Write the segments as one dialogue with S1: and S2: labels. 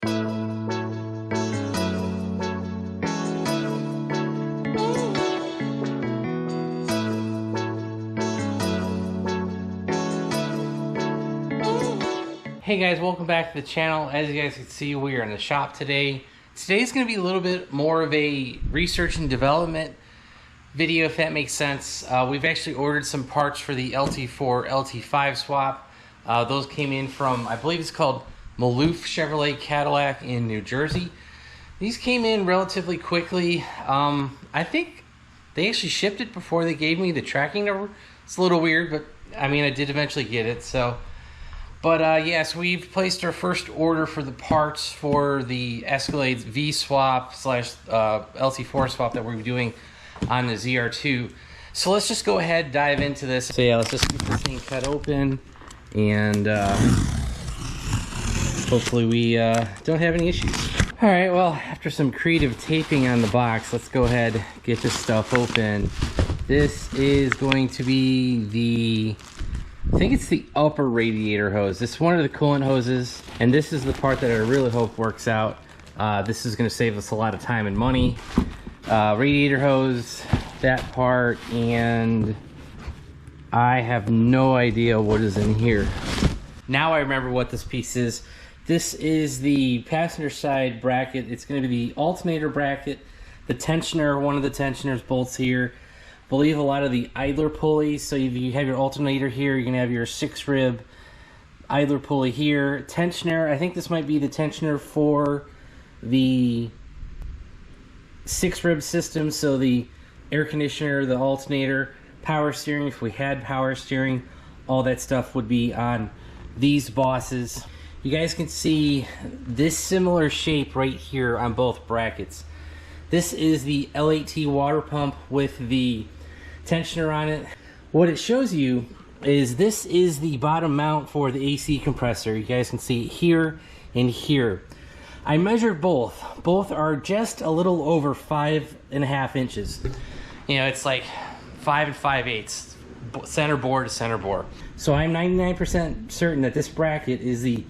S1: Hey guys, welcome back to the channel. As you guys can see, we are in the shop today. Today's going to be a little bit more of a research and development video, if that makes sense. We've actually ordered some parts for the LT4, LT5 swap. Those came in from, I believe it's called Maloof Chevrolet Cadillac in New Jersey. These came in relatively quickly. I think they actually shipped it before they gave me the tracking number. It's a little weird, but I mean, I did eventually get it, so. But yes, we've placed our first order for the parts for the Escalade V swap slash LT4 swap that we're doing on the ZR2. So let's just go ahead, dive into this. So yeah, let's just get this thing cut open, and hopefully we don't have any issues. All right, well, after some creative taping on the box, let's go ahead, get this stuff open. This is going to be the, I think it's the upper radiator hose. This is one of the coolant hoses, and this is the part that I really hope works out. This is going to save us a lot of time and money. Radiator hose, that part, and I have no idea what is in here. Now I remember what this piece is. This is the passenger side bracket. It's going to be the alternator bracket, the tensioner, one of the tensioners bolts here. I believe a lot of the idler pulleys. So if you have your alternator here, you're gonna have your 6-rib idler pulley here. Tensioner, I think this might be the tensioner for the 6-rib system. So the air conditioner, the alternator, power steering, if we had power steering, all that stuff would be on these bosses. You guys can see this similar shape right here on both brackets. This is the LT water pump with the tensioner on it. What it shows you is this is the bottom mount for the AC compressor. You guys can see it here and here. I measured both. Both are just a little over 5.5 inches. You know, it's like 5 5/8, center bore to center bore. So I'm 99% certain that this bracket is the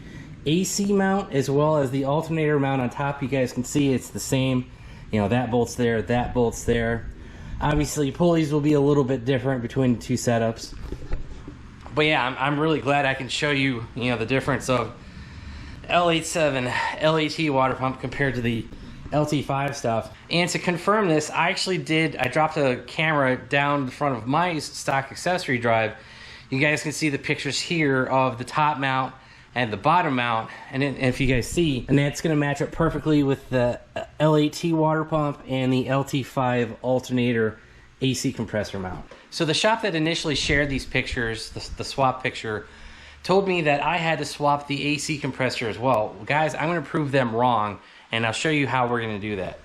S1: AC mount as well as the alternator mount on top. You guys can see it's the same. You know, that bolt's there, that bolt's there. Obviously, pulleys will be a little bit different between the two setups. But yeah, I'm really glad I can show you, you know, the difference of L87 LAT water pump compared to the LT5 stuff. And to confirm this, I dropped a camera down the front of my stock accessory drive. You guys can see the pictures here of the top mount and the bottom mount, and then if you guys see, and that's going to match up perfectly with the LAT water pump and the LT5 alternator AC compressor mount. So the shop that initially shared these pictures, the swap picture, told me that I had to swap the AC compressor as well. Guys, I'm going to prove them wrong, and I'll show you how we're going to do that.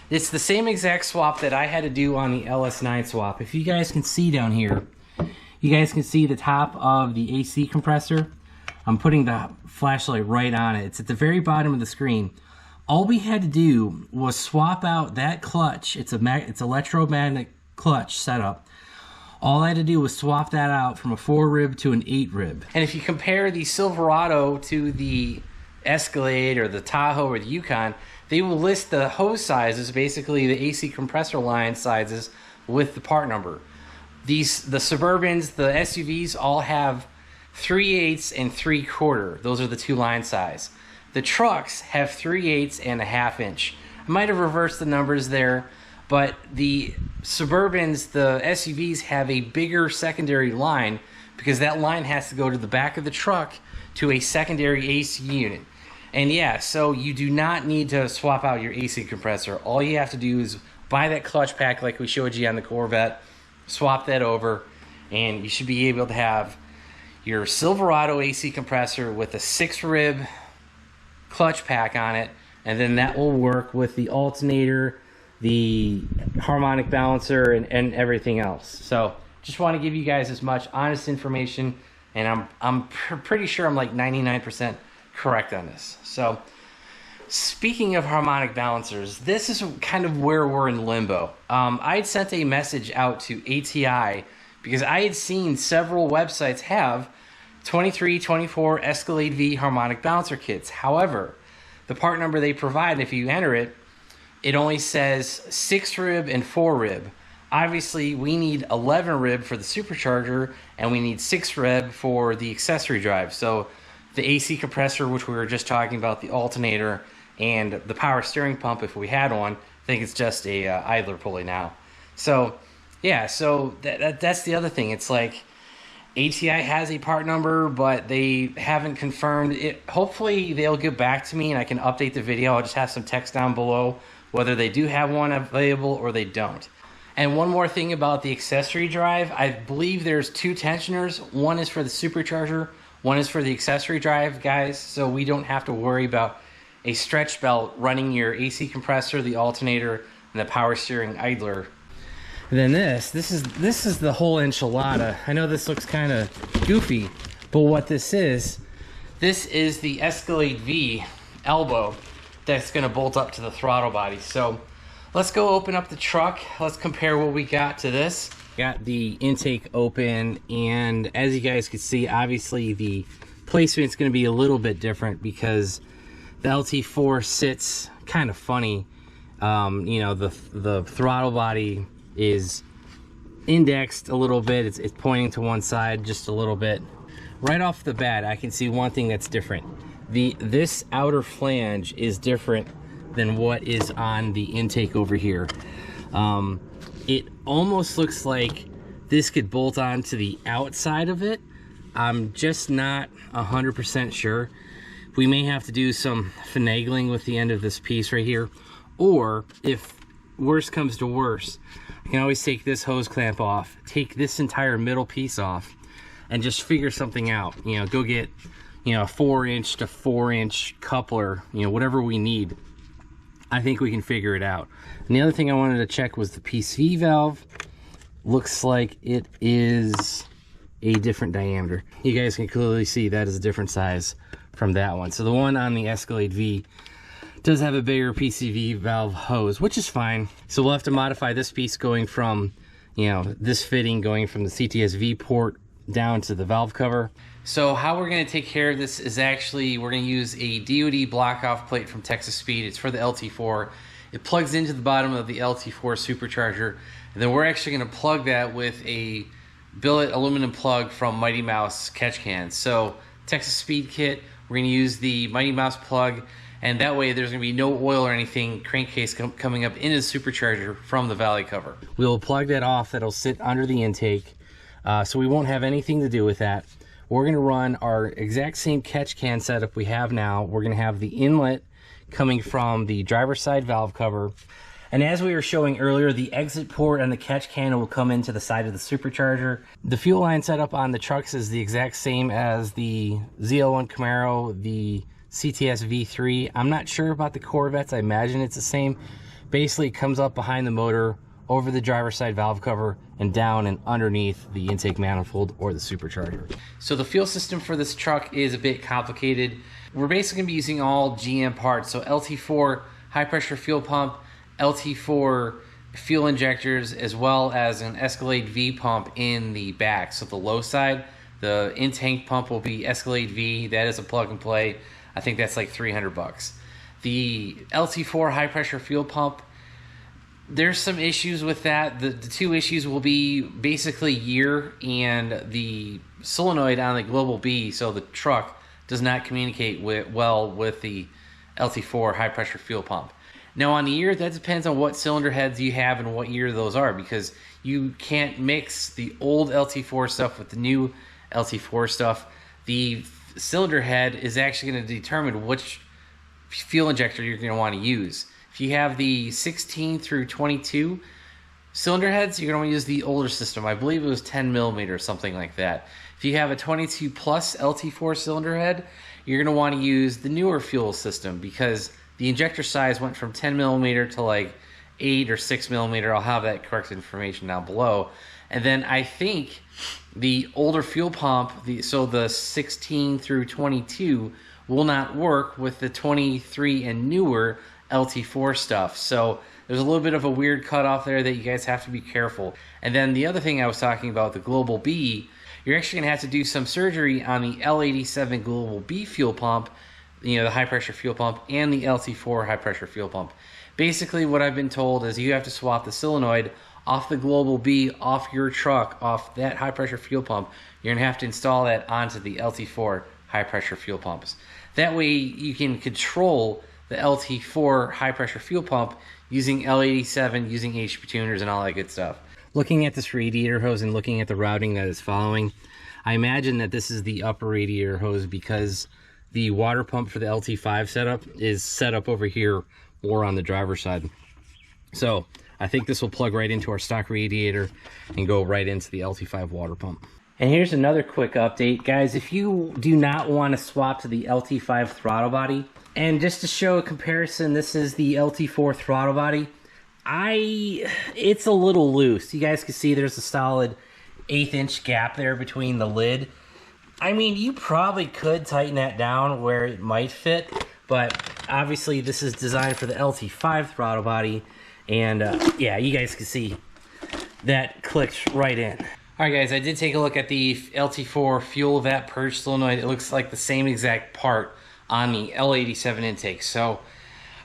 S1: It's the same exact swap that I had to do on the LS9 swap. If you guys can see down here, you guys can see the top of the AC compressor. I'm putting the flashlight right on it. It's at the very bottom of the screen. All we had to do was swap out that clutch. It's electromagnetic clutch setup. All I had to do was swap that out from a 4-rib to an 8-rib. And if you compare the Silverado to the Escalade or the Tahoe or the Yukon, they will list the hose sizes, basically the AC compressor line sizes, with the part number. The Suburbans, the SUVs all have 3/8 and 3/4. Those are the two line size. The trucks have 3/8 and a 1/2 inch. I might have reversed the numbers there, but the Suburbans, the SUVs, have a bigger secondary line because that line has to go to the back of the truck to a secondary AC unit. And yeah, so you do not need to swap out your AC compressor. All you have to do is buy that clutch pack like we showed you on the Corvette, swap that over, and you should be able to have your Silverado AC compressor with a 6-rib clutch pack on it, and then that will work with the alternator, the harmonic balancer, and everything else. So just want to give you guys as much honest information, and I'm pretty sure I'm like 99% correct on this. So speaking of harmonic balancers, this is kind of where we're in limbo. I had sent a message out to ATI because I had seen several websites have 23, 24 Escalade V harmonic balancer kits. However, the part number they provide, if you enter it, it only says 6 rib and 4 rib. Obviously, we need 11 rib for the supercharger, and we need 6 rib for the accessory drive. So the AC compressor, which we were just talking about, the alternator, and the power steering pump, if we had one, I think it's just a idler pulley now. So yeah, so that's the other thing. It's like ATI has a part number, but they haven't confirmed it. Hopefully they'll get back to me and I can update the video. I'll just have some text down below whether they do have one available or they don't. And one more thing about the accessory drive, I believe there's 2 tensioners. One is for the supercharger, one is for the accessory drive, guys, so we don't have to worry about a stretch belt running your AC compressor, the alternator, and the power steering idler. And then this is the whole enchilada. I know this looks kind of goofy, but what this is the Escalade V elbow that's going to bolt up to the throttle body. So let's go open up the truck. Let's compare what we got to this. Got the intake open, and as you guys can see, obviously the placement's going to be a little bit different because the LT4 sits kind of funny. You know, the throttle body is indexed a little bit. It's pointing to one side just a little bit. Right off the bat, I can see one thing that's different. This outer flange is different than what is on the intake over here. It almost looks like this could bolt on to the outside of it. I'm just not 100% sure. We may have to do some finagling with the end of this piece right here, or if worse comes to worse, I can always take this hose clamp off, take this entire middle piece off, and just figure something out. You know, go get, you know, a 4-inch to 4-inch coupler, you know, whatever we need. I think we can figure it out. And the other thing I wanted to check was the PCV valve. Looks like it is a different diameter. You guys can clearly see that is a different size from that one. So the one on the Escalade V does have a bigger PCV valve hose, which is fine. So we'll have to modify this piece going from, you know, this fitting going from the CTSV port down to the valve cover. So how we're going to take care of this is actually we're going to use a DoD block off plate from Texas Speed. It's for the LT4. It plugs into the bottom of the LT4 supercharger, and then we're actually going to plug that with a billet aluminum plug from Mighty Mouse catch can. So Texas Speed kit, we're going to use the Mighty Mouse plug, and that way there's going to be no oil or anything crankcase coming up into the supercharger from the valley cover. We'll plug that off. That'll sit under the intake, so we won't have anything to do with that. We're going to run our exact same catch can setup we have now. We're going to have the inlet coming from the driver's side valve cover. And as we were showing earlier, the exit port and the catch can will come into the side of the supercharger. The fuel line setup on the trucks is the exact same as the ZL1 Camaro, the CTS V3. I'm not sure about the Corvettes. I imagine it's the same. Basically, it comes up behind the motor, over the driver's side valve cover, and down and underneath the intake manifold or the supercharger. So the fuel system for this truck is a bit complicated. We're basically going to be using all GM parts. So LT4 high pressure fuel pump, LT4 fuel injectors, as well as an Escalade V pump in the back. So the low side, the in-tank pump will be Escalade V. That is a plug and play. I think that's like $300. The LT4 high pressure fuel pump, there's some issues with that. The 2 issues will be basically year and the solenoid on the Global B, so the truck does not communicate well with the LT4 high pressure fuel pump. Now on the year, that depends on what cylinder heads you have and what year those are, because you can't mix the old LT4 stuff with the new LT4 stuff. The cylinder head is actually going to determine which fuel injector you're going to want to use. If you have the 16 through 22 cylinder heads, you're going to want to use the older system. I believe it was 10 millimeter or something like that. If you have a 22 plus LT4 cylinder head, you're going to want to use the newer fuel system, because the injector size went from 10 millimeter to like 8 or 6 millimeter. I'll have that correct information down below. And then I think the older fuel pump, so the 16 through 22, will not work with the 23 and newer LT4 stuff. So there's a little bit of a weird cutoff there that you guys have to be careful. And then the other thing I was talking about, the Global B, you're actually going to have to do some surgery on the L87 Global B fuel pump, you know, the high pressure fuel pump and the LT4 high pressure fuel pump. Basically what I've been told is you have to swap the solenoid off the Global B, off your truck, off that high pressure fuel pump. You're gonna have to install that onto the LT4 high pressure fuel pumps. That way you can control the LT4 high pressure fuel pump using L87, using HP tuners and all that good stuff. Looking at this radiator hose and looking at the routing that it's following, I imagine that this is the upper radiator hose because the water pump for the LT5 setup is set up over here or on the driver's side. So I think this will plug right into our stock radiator and go right into the LT5 water pump. And here's another quick update. Guys, if you do not want to swap to the LT5 throttle body, and just to show a comparison, this is the LT4 throttle body. It's a little loose. You guys can see there's a solid 1/8 inch gap there between the lid. I mean, you probably could tighten that down where it might fit, but obviously this is designed for the LT5 throttle body, and yeah, you guys can see that clicks right in. All right, guys, I did take a look at the LT4 fuel vat purge solenoid. It looks like the same exact part on the L87 intake. So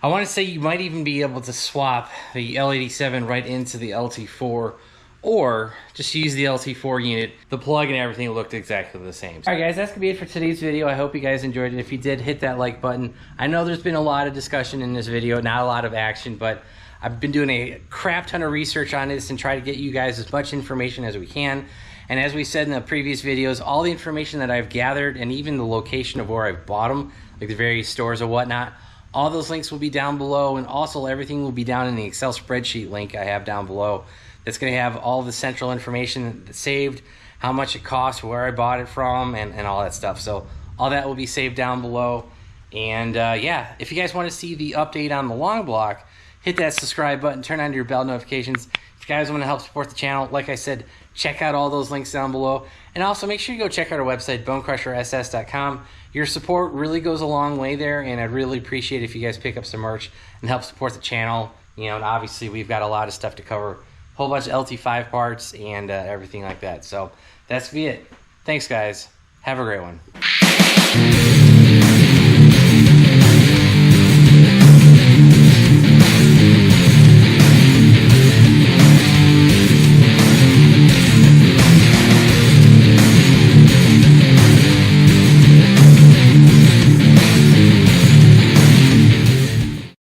S1: I want to say you might even be able to swap the L87 right into the LT4, or just use the LT4 unit. The plug and everything looked exactly the same. All right, guys, that's gonna be it for today's video. I hope you guys enjoyed it. If you did, hit that like button. I know there's been a lot of discussion in this video, not a lot of action, but I've been doing a crap ton of research on this and try to get you guys as much information as we can. And as we said in the previous videos, all the information that I've gathered and even the location of where I've bought them, like the various stores or whatnot, all those links will be down below, and also everything will be down in the Excel spreadsheet link I have down below. That's going to have all the central information saved, how much it costs, where I bought it from, and all that stuff. So all that will be saved down below. And yeah, if you guys want to see the update on the long block, hit that subscribe button, turn on your bell notifications. If you guys want to help support the channel, like I said, check out all those links down below. And also make sure you go check out our website, BonecrrusherSS.com. Your support really goes a long way there, and I'd really appreciate it if you guys pick up some merch and help support the channel. You know, and obviously we've got a lot of stuff to cover, a whole bunch of LT5 parts and everything like that. So that's be it. Thanks, guys. Have a great one.